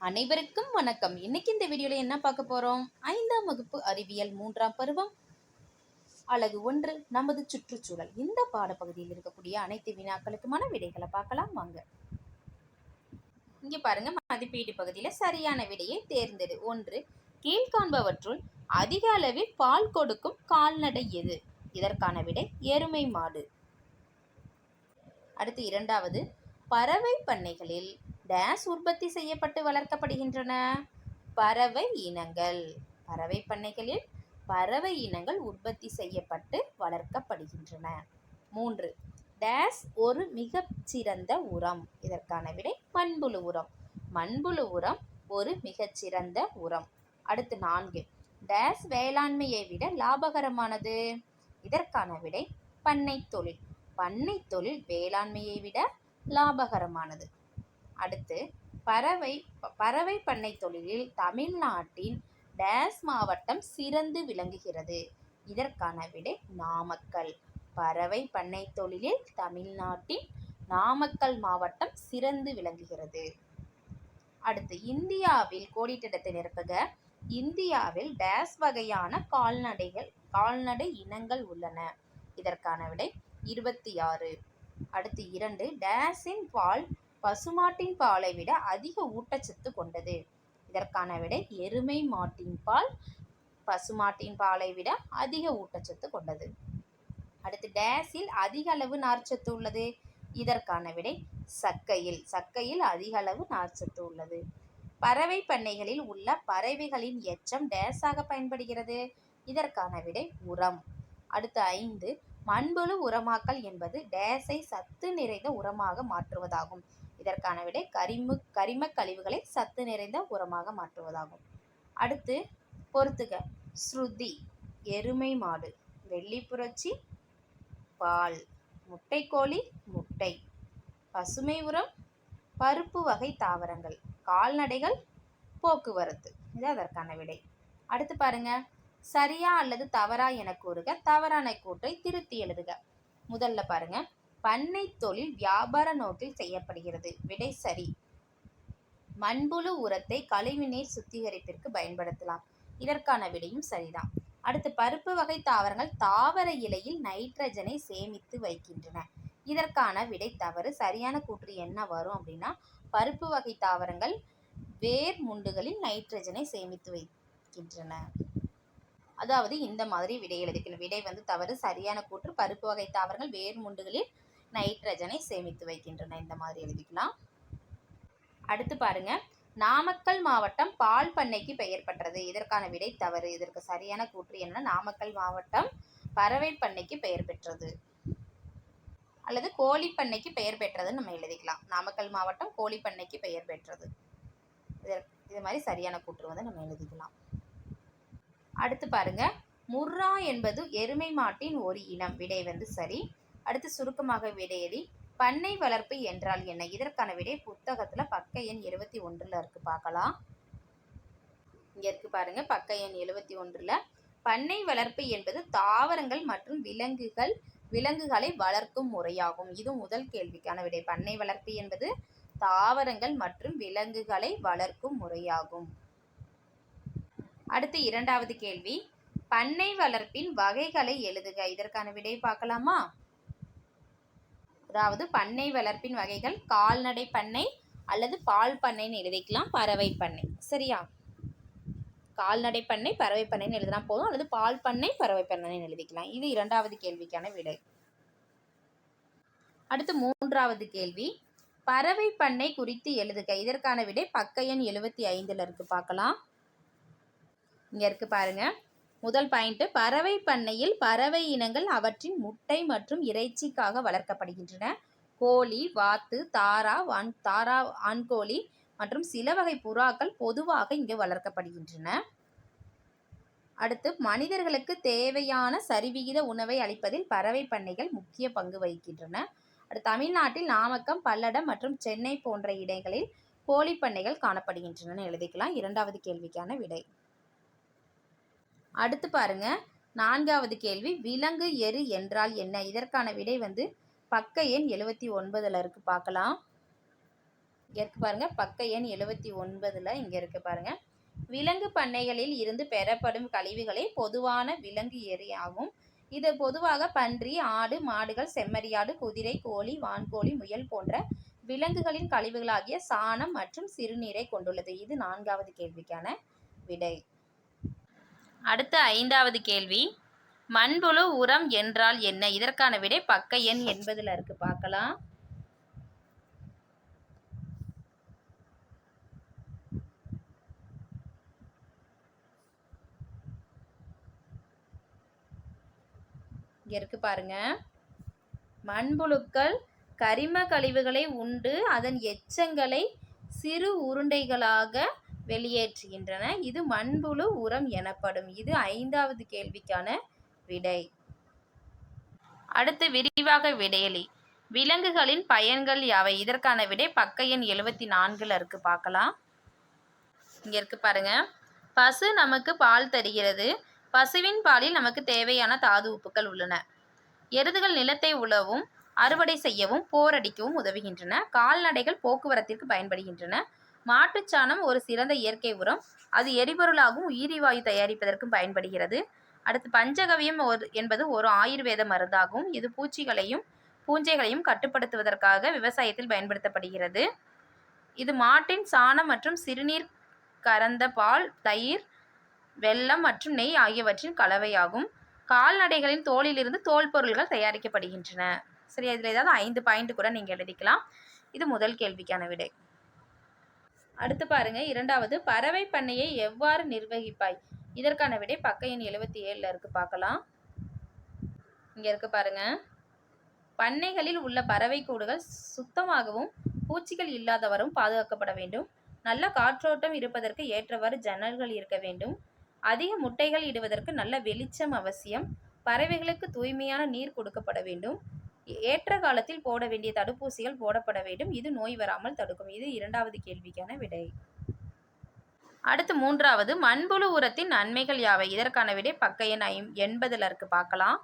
அனைவருக்கும் வணக்கம். இன்னைக்கு இந்த வீடியோல என்ன பார்க்க போறோம்? 5ஆம் வகுப்பு அறிவியல் 3ஆம் பருவம் அலகு 1 நமது சுற்றுச்சூழல். இந்த பாடப்பகுதியில் இருக்கக்கூடிய அனைத்து வினாக்களுக்குமான விடைகளை பார்க்கலாம் வாங்க. இங்க பாருங்க, மதிப்பீடு பகுதியில சரியான விடையை தேர்ந்தெடு. 1. கீழ்காண்பவற்றுள் அதிக அளவில் பால் கொடுக்கும் கால்நடை எது? இதற்கான விடை எருமை மாடு. அடுத்து 2வது, பறவை பண்ணைகளில் டேஸ் உற்பத்தி செய்யப்பட்டு வளர்க்கப்படுகின்றன? பறவை இனங்கள். பறவை பண்ணைகளில் பறவை இனங்கள் உற்பத்தி செய்யப்பட்டு வளர்க்கப்படுகின்றன. 3. டேஸ் ஒரு மிகச்சிறந்த உரம். இதற்கான விடை மண்புழு உரம். மண்புழு உரம் ஒரு மிகச்சிறந்த உரம். அடுத்து 4. டேஸ் வேளாண்மையை விட லாபகரமானது. இதற்கான விடை பண்ணை தொழில். பண்ணை தொழில் வேளாண்மையை விட லாபகரமானது. அடுத்து பறவை பண்ணை தொழிலில் தமிழ்நாட்டின் டேஸ் மாவட்டம் சிறந்து விளங்குகிறது. இதற்கான விடை நாமக்கல். பறவை பண்ணை தொழிலில் தமிழ்நாட்டின் நாமக்கல் மாவட்டம் சிறந்து விளங்குகிறது. அடுத்து இந்தியாவில் கோடிட்டிடத்தை நிரப்புக. இந்தியாவில் டேஸ் வகையான கால்நடை இனங்கள் உள்ளன. இதற்கான விடை 26. அடுத்து 2. டேஸின் பால் பசுமாட்டின் பாலை விட அதிக ஊட்டச்சத்து கொண்டது. இதற்கான விடை எருமை மாட்டின் பால் பசுமாட்டின் பாலை விட அதிக ஊட்டச்சத்து கொண்டது. அடுத்து டேஸில் அதிக அளவு நார்ச்சத்து உள்ளது. இதற்கான விடை சக்கையில். சக்கையில் அதிக அளவு நார்ச்சத்து உள்ளது. பறவை பண்ணைகளில் உள்ள பறவைகளின் எச்சம் டேஸாக பயன்படுகிறது. இதற்கான விடை உரம். அடுத்து 5. மண்புழு உரமாக்கல் என்பது டேஸை சத்து நிறைந்த உரமாக மாற்றுவதாகும். இதற்கான விடை கரிம கழிவுகளை சத்து நிறைந்த உரமாக மாற்றுவதாகும். அடுத்து பொறுத்துக. ஸ்ருதி எருமை மாடு, வெள்ளிப்புரட்சி பால், முட்டைக்கோழி முட்டை, பசுமை உரம் பருப்பு வகை தாவரங்கள், கால்நடைகள் போக்குவரத்து. இது அதற்கான விடை. அடுத்து பாருங்க, சரியா அல்லது தவறா என கூறுக. தவறான கூற்றை திருத்தி எழுதுக. முதல்ல பாருங்க, பண்ணை தொழில் வியாபார நோக்கில் செய்யப்படுகிறது. விடை சரி. மண்புழு உரத்தை கழிவுநீர் சுத்திகரிப்பிற்கு பயன்படுத்தலாம். இதற்கான விடையும் சரிதான். அடுத்து பருப்பு வகை தாவரங்கள் தாவர இலையில் நைட்ரஜனை சேமித்து வைக்கின்றன. இதற்கான விடை தவறு. சரியான கூற்று என்ன வரும் அப்படின்னா, பருப்பு வகை தாவரங்கள் வேர் முண்டுகளில் நைட்ரஜனை சேமித்து வைக்கின்றன. அதாவது இந்த மாதிரி விடை எழுதிக்கணும். விடை தவறு. சரியான கூற்று பருப்பு வகை தாவரங்கள் வேர் முண்டுகளில் நைட்ரஜனை சேமித்து வைக்கின்றன. இந்த மாதிரி எழுதிக்கலாம். அடுத்து பாருங்க, நாமக்கல் மாவட்டம் பால் பண்ணைக்கு பெயர் பெற்றது. இதற்கான விடை தவறு. இதற்கு சரியான கூற்று என்ன? நாமக்கல் மாவட்டம் பறவை பண்ணைக்கு பெயர் பெற்றது அல்லது கோழி பண்ணைக்கு பெயர் பெற்றதுன்னு நம்ம எழுதிக்கலாம். நாமக்கல் மாவட்டம் கோழி பண்ணைக்கு பெயர் பெற்றது. இது மாதிரி சரியான கூற்று நம்ம எழுதிக்கலாம். அடுத்து பாருங்க, முர்ரா என்பது எருமை மாட்டின் ஒரு இனம். விடை சரி. அடுத்து சுருக்கமாக விடையெளி. பண்ணை வளர்ப்பு என்றால் என்ன? இதற்கான விடை புத்தகத்துல பக்க எண் 71 இருக்கு, பார்க்கலாம். இங்க இருக்கு பாருங்க, பக்க எண் 71. பண்ணை வளர்ப்பு என்பது தாவரங்கள் மற்றும் விலங்குகளை வளர்க்கும் முறையாகும். இது முதல் கேள்விக்கான விடை. பண்ணை வளர்ப்பு என்பது தாவரங்கள் மற்றும் விலங்குகளை வளர்க்கும் முறையாகும். அடுத்து 2வது கேள்வி, பண்ணை வளர்ப்பின் வகைகளை எழுதுக. இதற்கான விடை பார்க்கலாமா? அதாவது பண்ணை வளர்ப்பின் வகைகள் கால்நடை பண்ணை அல்லது பால் பண்ணைன்னு எழுதிக்கலாம். பறவை பண்ணை. சரியா? கால்நடை பண்ணை பறவை பண்ணைன்னு எழுதினா போதும், அல்லது பால் பண்ணை பறவை பண்ணைன்னு எழுதிக்கலாம். இது 2வது கேள்விக்கான விடை. அடுத்து 3வது கேள்வி, பறவை பண்ணை குறித்து எழுதுக. இதற்கான விடை பக்க எண் 75 இருக்கு, பார்க்கலாம். இங்க இருக்கு பாருங்க. முதல் பாயிண்ட், பறவை பண்ணையில் பறவை இனங்கள் அவற்றின் முட்டை மற்றும் இறைச்சிக்காக வளர்க்கப்படுகின்றன. கோழி, வாத்து, தாரா ஆண்கோழி மற்றும் சில வகை புறாக்கள் பொதுவாக இங்கு வளர்க்கப்படுகின்றன. அடுத்து, மனிதர்களுக்கு தேவையான சரிவிகித உணவை அளிப்பதில் பறவை பண்ணைகள் முக்கிய பங்கு வகிக்கின்றன. அடுத்து, தமிழ்நாட்டில் நாமக்கல், பல்லடம் மற்றும் சென்னை போன்ற இடங்களில் கோழி பண்ணைகள் காணப்படுகின்றன எழுதிக்கலாம். 2வது கேள்விக்கான விடை. அடுத்து பாருங்க, 4வது கேள்வி, விலங்கு எரு என்றால் என்ன? இதற்கான விடை பக்க எண் 79 இருக்கு, பார்க்கலாம். இங்கே இருக்கு பாருங்கள், பக்க எண் 79 இங்கே இருக்குது பாருங்கள். விலங்கு பண்ணைகளில் இருந்து பெறப்படும் கழிவுகளை பொதுவான விலங்கு எரியாகும். இது பொதுவாக பன்றி, ஆடு, மாடுகள், செம்மறியாடு, குதிரை, கோழி, வான்கோழி, முயல் போன்ற விலங்குகளின் கழிவுகளாகிய சாணம் மற்றும் சிறுநீரை கொண்டுள்ளது. இது 4வது கேள்விக்கான விடை. அடுத்த 5வது கேள்வி, மண்புழு உரம் என்றால் என்ன? இதற்கான விடை பக்க எண் 80 இருக்கு, பார்க்கலாம். இங்கே இருக்கு பாருங்க. மண்புழுக்கள் கரிம கழிவுகளை உண்டு அதன் எச்சங்களை சிறு உருண்டைகளாக வெளியேற்றுகின்றன. இது மண்புழு உரம் எனப்படும். இது 5வது கேள்விக்கான விடை. அடுத்து விரிவாக விடையளி. விலங்குகளின் பயன்கள் யாவை? இதற்கான விடை பக்க எண் 74 இருக்கு, பார்க்கலாம். இங்க இருக்கு பாருங்க. பசு நமக்கு பால் தருகிறது. பசுவின் பாலில் நமக்கு தேவையான தாது உப்புக்கள் உள்ளன. எருதுகள் நிலத்தை உழவும் அறுவடை செய்யவும் போரடிக்கவும் உதவுகின்றன. கால்நடைகள் போக்குவரத்திற்கு பயன்படுகின்றன. மாட்டுச்சாணம் ஒரு சிறந்த இயற்கை உரம். அது எரிபொருளாகவும் உயிரிவாயு தயாரிப்பதற்கும் பயன்படுகிறது. அடுத்து பஞ்சகவியம் என்பது ஒரு ஆயுர்வேத மருந்தாகும். இது பூஞ்சைகளையும் கட்டுப்படுத்துவதற்காக விவசாயத்தில் பயன்படுத்தப்படுகிறது. இது மாட்டின் சாணம் மற்றும் சிறுநீர் கறந்த பால், தயிர், வெல்லம் மற்றும் நெய் ஆகியவற்றின் கலவையாகும். கால்நடைகளின் தோலிலிருந்து தோல் பொருள்கள் தயாரிக்கப்படுகின்றன. சரி, இதில் ஏதாவது 5 பாயிண்ட் கூட நீங்கள் எழுதிக்கலாம். இது முதல் கேள்விக்கான விடை. அடுத்து பாருங்க, 2வது, பறவை பண்ணையை எவ்வாறு நிர்வகிப்பாய்? இதற்கான விடை பக்க எண் 77 இருக்கு, பார்க்கலாம். இங்கே இருக்கு பாருங்க. பண்ணைகளில் உள்ள பறவை கூடுகள் சுத்தமாகவும் பூச்சிகள் இல்லாதவரும் பாதுகாக்கப்பட வேண்டும். நல்ல காற்றோட்டம் இருப்பதற்கு ஏற்றவாறு ஜன்னல்கள் இருக்க வேண்டும். அதிக முட்டைகள் இடுவதற்கு நல்ல வெளிச்சம் அவசியம். பறவைகளுக்கு தூய்மையான நீர் கொடுக்கப்பட வேண்டும். ஏற்ற காலத்தில் போட வேண்டிய தடுப்பூசிகள் போடப்பட வேண்டும். இது நோய் வராமல் தடுக்கும். இது 2வது கேள்விக்கான விடை. அடுத்து 3வது, மண்புழு உரத்தின் நன்மைகள் யாவை? இதற்கான விடை பக்க எண் 80 இருக்கு, பார்க்கலாம்.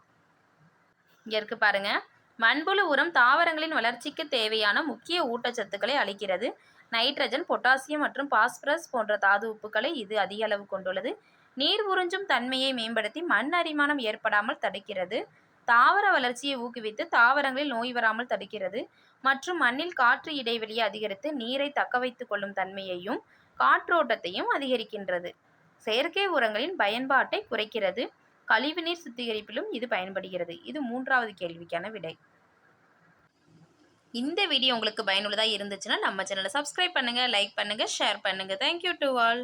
இங்க இருக்கு பாருங்க. மண்புழு உரம் தாவரங்களின் வளர்ச்சிக்கு தேவையான முக்கிய ஊட்டச்சத்துக்களை அளிக்கிறது. நைட்ரஜன், பொட்டாசியம் மற்றும் பாஸ்பரஸ் போன்ற தாது உப்புக்களை இது அதிக அளவு கொண்டுள்ளது. நீர் உறிஞ்சும் தன்மையை மேம்படுத்தி மண் அரிமானம் ஏற்படாமல் தடுக்கிறது. தாவர வளர்ச்சியை ஊக்குவித்து தாவரங்களில் நோய் வராமல் தடுக்கிறது. மற்றும் மண்ணில் காற்று இடைவெளியை அதிகரித்து நீரை தக்க வைத்துக் கொள்ளும் தன்மையையும் காற்றோட்டத்தையும் அதிகரிக்கின்றது. செயற்கை உரங்களின் பயன்பாட்டை குறைக்கிறது. கழிவுநீர் சுத்திகரிப்பிலும் இது பயன்படுகிறது. இது 3வது கேள்விக்கான விடை. இந்த வீடியோ உங்களுக்கு பயனுள்ளதாக இருந்துச்சுன்னா நம்ம சேனலை சப்ஸ்கிரைப் பண்ணுங்க, லைக் பண்ணுங்க, ஷேர் பண்ணுங்க. Thank you to all.